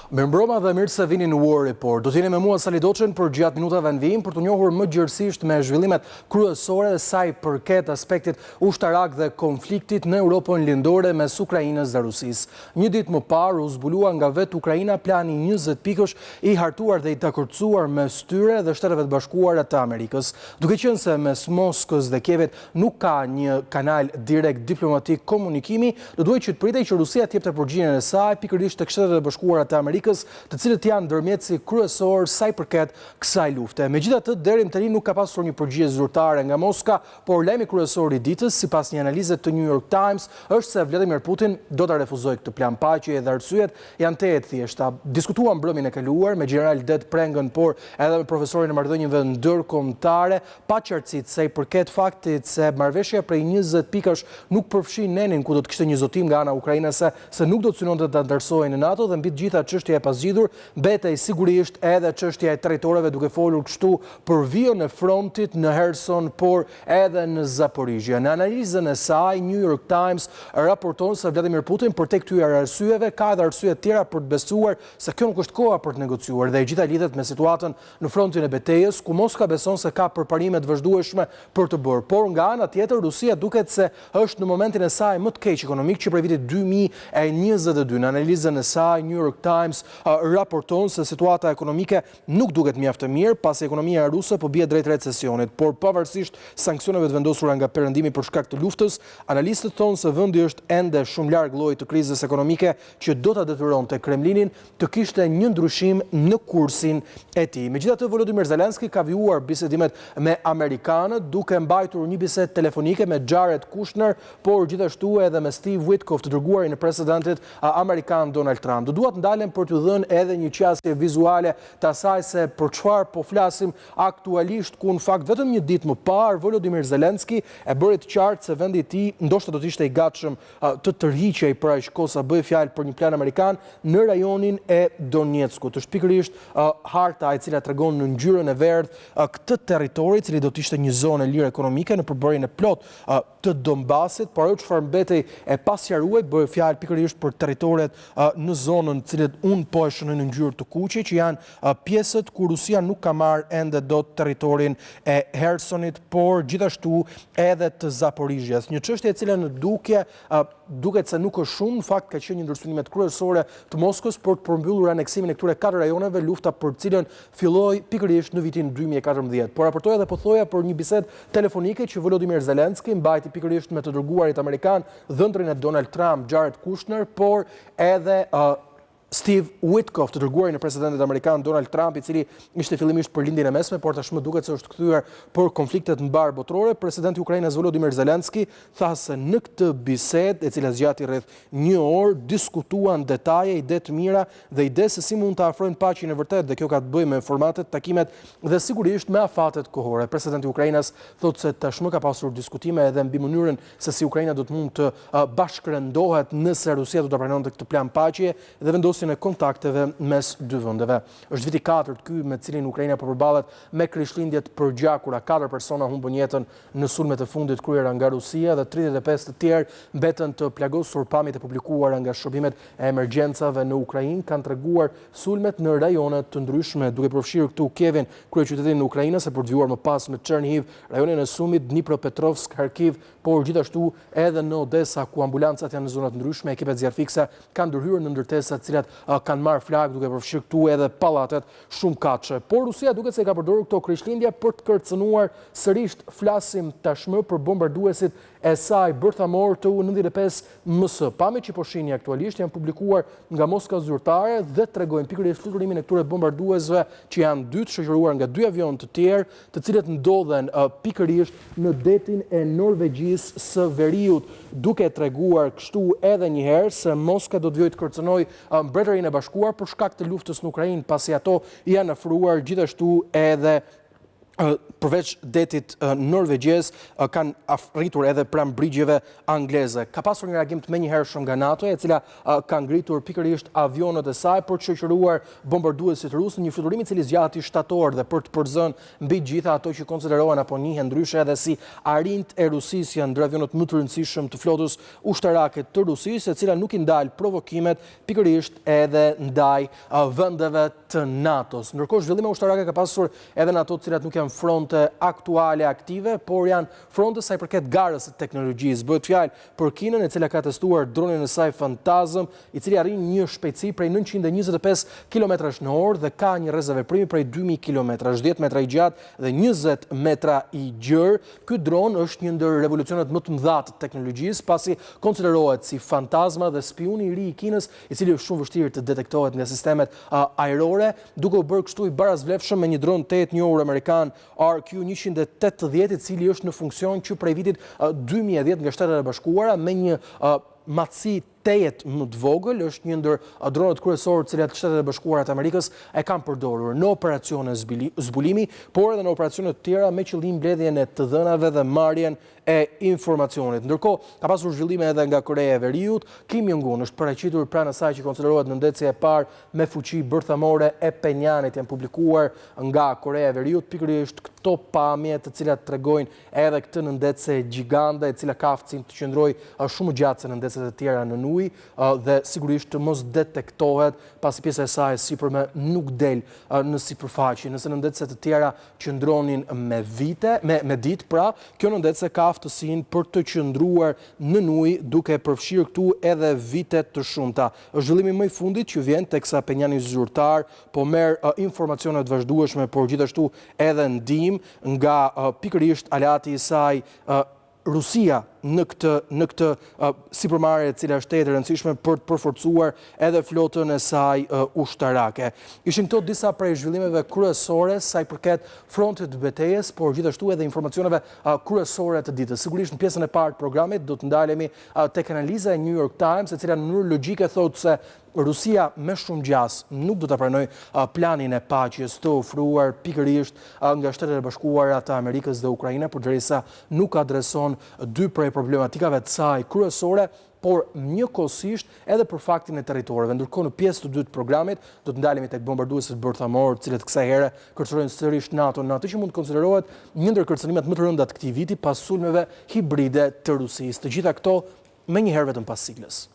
Mirëmbrëma dhe mirë se vini në War Report. Do t'jeni me mua Sali Doçen për gjatë minutave në vijim për të njohur më gjërësisht me zhvillimet kryesore sa i përket aspektit ushtarak dhe konfliktit në Europën lindore mes Ukrainës dhe Rusisë. Një ditë më parë u zbulua nga vetë Ukraina plani 20 pikësh i hartuar dhe i dakordsuar mes tyre dhe Shteteve të Bashkuara të Amerikës. Duke qenë se mes Moskës dhe Kievit nuk ka një kanal direkt diplomatik komunikimi, do duhet që të pritej që Rusia të jepte përgjigjen e saj pikërisht tek Shtetet e Bashkuara të Amerikës, të cilët janë ndërmjetësi kryesor sa i përket kësaj lufte. Megjithatë, deri më tani nuk ka pasur një përgjigje zyrtare nga Moska, por lajmi kryesor i ditës, sipas një analize të New York Times, është se Vladimir Putin do ta refuzojë këtë plan paqeje dhe arsyet janë të thjeshta. Diskutuan mbrëmjen e kaluar me general Det Prengën, por edhe me profesorin e marrëdhënieve ndërkombëtare, pa qartësi sa i përket faktit se marrëveshja prej 20 pikash nuk përfshin nenin ku do të kishte një zotim nga ana ukrainase se nuk do të synonte ta ndërsojë në NATO dhe mbi të gjitha çështja e pasgjidhur mbetej sigurisht edhe çështja e territoreve, duke folur kështu për vijën e frontit në Kherson, por edhe në Zaporizhia. Në analizën e saj, New York Times raporton se Vladimir Putin për te këtyre arsyeve ka edhe arsye të tjera për të besuar se kjo nuk është koha për të negociuar dhe e gjitha lidhet me situatën në frontin e betejës, ku Moska beson se ka përparime të vazhdueshme për të bërë. Por nga ana tjetër, Rusia duket se është në momentin e saj më të keq ekonomik që prej vitit 2022. Në analizën e saj, New York Times raporton se situata ekonomike nuk duket mjaft e mirë, pasi ekonomia ruse po bie drejt recesionit, por pavarësisht sanksioneve të vendosura nga perëndimi për shkak të luftës, analistët thonë se vendi është ende shumë larg llojit të krizës ekonomike që do ta detyronte Kremlinin të kishte një ndryshim në kursin e tij. Megjithatë, Volodymyr Zelensky ka vijuar bisedimet me amerikanët, duke mbajtur një bisedë telefonike me Jared Kushner, por gjithashtu edhe me Steve Witkoff, të dërguarin e presidentit amerikan Donald Trump. Do dua të ndalem për t'ju dhënë edhe një qasje vizuale të asaj se për çfarë po flasim aktualisht, ku në fakt vetëm një ditë më parë Volodymyr Zelensky e bëri të qartë se vendi i tij ndoshta do të ishte i gatshëm të tërhiqej pra shkosa bëj fjalë për një plan amerikan në rajonin e Donetskut. Është pikërisht harta e cila tregon në ngjyrën e verdhë këtë territori, i cili do të ishte një zonë e lirë ekonomike në përbërjen e plot të Donbasit, por ajo çfarë mbetej e pasqaruar bëj fjalë pikërisht për territoret në zonën cilët unë po e shënoj në ngjyrë të kuqe, që janë pjesët ku Rusia nuk ka marrë ende dot territorin e Khersonit, por gjithashtu edhe të Zaporizhjes. Një çështje e cila në duket se nuk është shumë, në fakt ka qenë një ndër synimet kryesore të Moskës për të përmbyllur aneksimin e këtyre 4 rajoneve, lufta për të cilën filloi pikërisht në vitin 2014. Por raportoja dhe po thoja për një bisedë telefonike që Volodymyr Zelensky mbajti pikërisht me të dërguarit amerikan, dhëndrin e Donald Trump, Jared Kushner, por edhe Steve Witkoff, të dërguarin e presidentit amerikan Donald Trump, i cili ishte fillimisht për lindjen e mesme, por tashmë duket se është kthyer për konfliktet mbar botërore. Presidenti i Ukrainës Volodymyr Zelensky tha se në këtë bisedë, e cila zgjati rreth 1 orë, diskutuan detaje, ide të mira dhe ide se si mund të afrojnë paqen e vërtetë, dhe kjo ka të bëjë me formatet, takimet dhe sigurisht me afatet kohore. Presidenti i Ukrainës thotë se tashmë ka pasur diskutime edhe mbi mënyrën se si Ukraina do të mund të bashkërendohet nëse Rusia do ta pranonte këtë plan paqeje dhe vendos e kontakteve mes dy vendeve. Është viti 4 ky me cilin Ukraina po përballet me krishtlindjet përgjakura. 4 persona humbën jetën në sulmet e fundit kryera nga Rusia dhe 35 të tjerë mbeten të plagosur. Pamjet e publikuara nga shërbimet e emergjencave në Ukrainë kanë treguar sulmet në rajone të ndryshme, duke përfshirë këtu Kievin, kryeqytetin e Ukrainës, e për të vjuar më pas me Chernihiv, rajonin e Sumit, Dnipropetrovsk, Kharkiv, por gjithashtu edhe në Odesa, ku ambulancat janë në zona të ndryshme. Ekipet zjarrfikse kanë ndërhyrë në ndërtesa të cilat kanë marrë flak, duke përfshirë këtu edhe pallatet shumë katëshe. Por Rusia duket se ka përdorur këto krishtlindje për të kërcënuar sërish. Flasim tashmë për bombarduesit e saj bërthamor të U-95 MS. Pamjet që po shihni aktualisht janë publikuar nga Moska zyrtare dhe tregojnë pikërisht fluturimin e këtyre bombarduesve, që janë dy të shoqëruar nga 2 avion të tjerë, të cilët ndodhen pikërisht në detin e Norvegjisë së Veriut, duke treguar kështu edhe një herë se Moska do të vijë të kërcënojë Mbretërinë e Bashkuar për shkak të luftës në Ukrainë, pasi ato janë ofruar gjithashtu edhe përveç detit norvegjez, kanë arritur edhe pranë brigjeve angleze. Ka pasur një reagim të menjëhershëm nga NATO, e cila ka ngritur pikërisht avionët e saj për të shoqëruar bombarduesit rusë në një fluturim i cili zgjati shtator dhe për të përzënë mbi gjitha ato që konsiderohen apo njihen ndryshe edhe si arinjt e Rusisë, janë ndër avionët më të rëndësishëm të flotës ushtarake të Rusisë, e cila nuk i ndal provokimet pikërisht edhe ndaj vendeve të NATO-s. Ndërkohë zhvillime ushtarake ka pasur edhe në ato të cilat nuk janë fronte aktuale aktive, por janë fronte sa i përket garës së teknologjisë. Bëhet fjalë për Kinën, e cila ka testuar dronin e saj Phantasm, i cili arrin një shpejtësi prej 925 km/h dhe ka një rrezaveprimi prej 2000 km, 10 metra i gjatë dhe 20 metra i gjerë. Ky dron është një ndër revolucionet më të mëdha të teknologjisë, pasi konsiderohet si fantasma dhe spiuni i ri i Kinës, i cili është shumë vështirë të detektohet nga sistemet ajrore, duke u bërë kështu i barazvlefshëm me një dron të njohur amerikan RQ-180, i cili është në funksion që prej vitit 2010 nga Shtetet e Bashkuara me një matësi tejet më të vogël, është një ndër dronët kryesorë të cilat Shtetet e Bashkuara të Amerikës e kanë përdorur në operacione zbulimi, por edhe në operacione të tjera me qëllim mbledhjen e të dhënave dhe marrjen e informacionit. Ndërkohë, ka pasur zhvillime edhe nga Korea e Veriut. Kim Jong-un është paraqitur pranë asaj që konsiderohet në ndecje e parë me fuqi bërthamore e Penjanit, janë publikuar nga Korea e Veriut pikërisht këto pamje të cilat tregojnë edhe këtë nëndece gjigande, e cila ka aftësinë të qëndrojë shumë gjatë se nëndecet e tjera në ujë dhe sigurisht të mos detektohet pasi pjesa e saj e sipërme nuk del në sipërfaqe. Nëse nëndecet e tjera qëndronin me ditë, pra kjo nëndece ka aftësinë për të qëndruar në ujë duke përfshirë këtu edhe vite të shumta. Është zhvillimi më i fundit që vjen teksa Penjani zyrtar po merr informacione të vazhdueshme, por gjithashtu edhe ndihmë nga pikërisht aleati i saj Rusia në këtë sipërmarrje e cila është e rëndësishme për të përforcuar edhe flotën e saj ushtarake. Ishin këto disa prej zhvillimeve kryesore sa i përket frontit të betejës, por gjithashtu edhe informacioneve kryesore të ditës. Sigurisht në pjesën e parë të programit do të ndalemi tek analiza e New York Times, e cila në mënyrë logjike thotë se Rusia me shumë gjas nuk do të pranoj planin e paqes të ofruar pikërisht nga Shtetet e Bashkuara të Amerikës dhe Ukraina, përderisa nuk adreson dy prej problematikave të saj kryesore, por njëkohësisht edhe për faktin e territorëve. Ndërkohë në pjesë të dytë të programit do të ndalemi tek bombarduesit bërthamor, të cilët kësaj here kërcënojnë sërish NATO në atë që mund të konsiderohet një ndër kërcënimet më të rënda të këtij viti pas sulmeve hibride të Rusisë. Të gjitha këto menjëherë vetëm pas siglës.